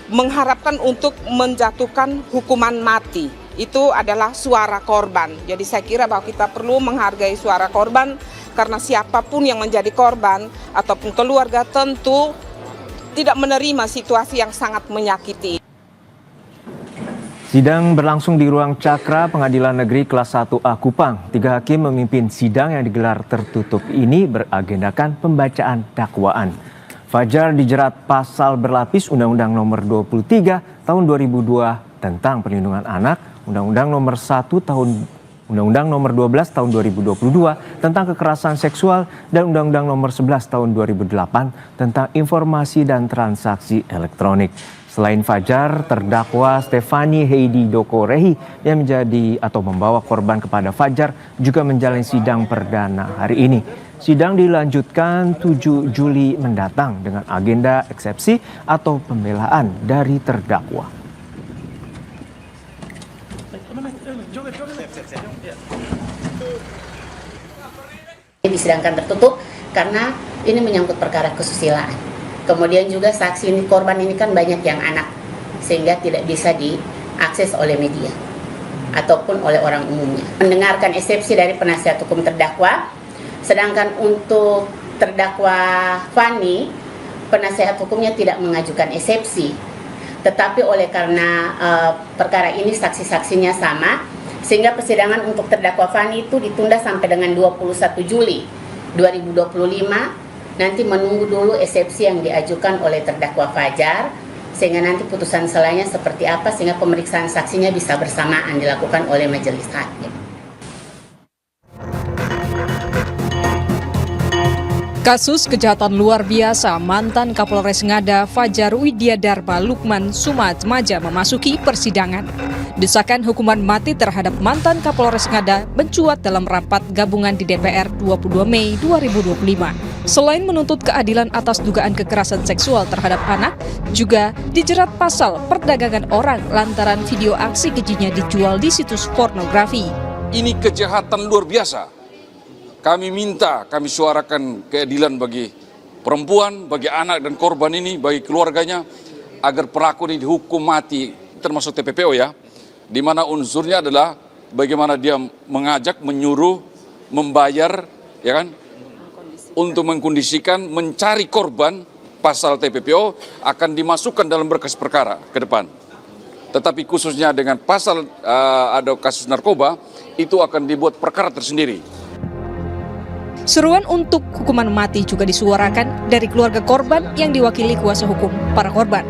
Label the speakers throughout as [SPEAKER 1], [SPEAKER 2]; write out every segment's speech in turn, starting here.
[SPEAKER 1] mengharapkan untuk menjatuhkan hukuman mati. Itu adalah suara korban. Jadi saya kira bahwa kita perlu menghargai suara korban karena siapapun yang menjadi korban ataupun keluarga tentu tidak menerima situasi yang sangat menyakiti.
[SPEAKER 2] Sidang berlangsung di ruang Cakra Pengadilan Negeri Kelas 1A Kupang. 3 hakim memimpin sidang yang digelar tertutup ini beragendakan pembacaan dakwaan. Fajar dijerat pasal berlapis Undang-Undang Nomor 23 Tahun 2002 tentang Perlindungan Anak, Undang-Undang Nomor 12 Tahun 2022 tentang Kekerasan Seksual, dan Undang-Undang Nomor 11 Tahun 2008 tentang Informasi dan Transaksi Elektronik. Selain Fajar, terdakwa Stefani Heidi Dokorehi yang menjadi atau membawa korban kepada Fajar juga menjalani sidang perdana hari ini. Sidang dilanjutkan 7 Juli mendatang dengan agenda eksepsi atau pembelaan dari terdakwa.
[SPEAKER 3] Disidangkan tertutup karena ini menyangkut perkara kesusilaan. Kemudian juga saksi ini, korban ini kan banyak yang anak, sehingga tidak bisa diakses oleh media ataupun oleh orang umumnya. Mendengarkan eksepsi dari penasihat hukum terdakwa, sedangkan untuk terdakwa Fani, penasihat hukumnya tidak mengajukan eksepsi. Tetapi oleh karena perkara ini saksi-saksinya sama, sehingga persidangan untuk terdakwa Fani itu ditunda sampai dengan 21 Juli 2025. Nanti menunggu dulu eksepsi yang diajukan oleh terdakwa Fajar, sehingga nanti putusan selanjutnya seperti apa, sehingga pemeriksaan saksinya bisa bersamaan dilakukan oleh majelis hakim.
[SPEAKER 4] Kasus kejahatan luar biasa mantan Kapolres Ngada Fajar Widiadarma Lukman Sumatmaja memasuki persidangan. Desakan hukuman mati terhadap mantan Kapolres Ngada mencuat dalam rapat gabungan di DPR 22 Mei 2025. Selain menuntut keadilan atas dugaan kekerasan seksual terhadap anak, juga dijerat pasal perdagangan orang lantaran video aksi kejinya dijual di situs pornografi.
[SPEAKER 5] Ini kejahatan luar biasa. Kami suarakan keadilan bagi perempuan, bagi anak dan korban ini, bagi keluarganya, agar pelaku ini dihukum mati, termasuk TPPO ya, di mana unsurnya adalah bagaimana dia mengajak, menyuruh, membayar, ya kan, untuk mengkondisikan, mencari korban. Pasal TPPO akan dimasukkan dalam berkas perkara ke depan. Tetapi khususnya dengan pasal ada kasus narkoba, itu akan dibuat perkara tersendiri.
[SPEAKER 4] Seruan untuk hukuman mati juga disuarakan dari keluarga korban yang diwakili kuasa hukum para korban.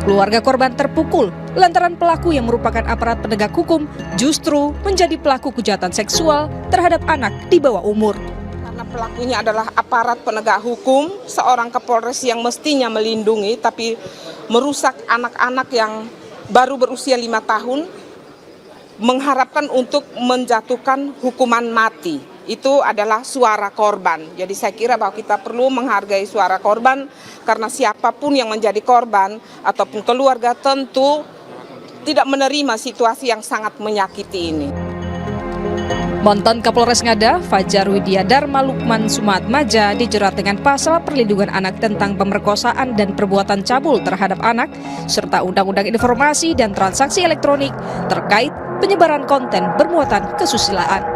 [SPEAKER 4] Keluarga korban terpukul lantaran pelaku yang merupakan aparat penegak hukum justru menjadi pelaku kejahatan seksual terhadap anak di bawah umur.
[SPEAKER 1] Karena pelakunya adalah aparat penegak hukum, seorang Kapolres yang mestinya melindungi tapi merusak anak-anak yang baru berusia 5 tahun, mengharapkan untuk menjatuhkan hukuman mati. Itu adalah suara korban. Jadi saya kira bahwa kita perlu menghargai suara korban karena siapapun yang menjadi korban ataupun keluarga tentu tidak menerima situasi yang sangat menyakiti ini.
[SPEAKER 4] Mantan Kapolres Ngada Fajar Widiadarma Lukman Sumatmaja dijerat dengan pasal perlindungan anak tentang pemerkosaan dan perbuatan cabul terhadap anak serta Undang-Undang Informasi dan Transaksi Elektronik terkait penyebaran konten bermuatan kesusilaan.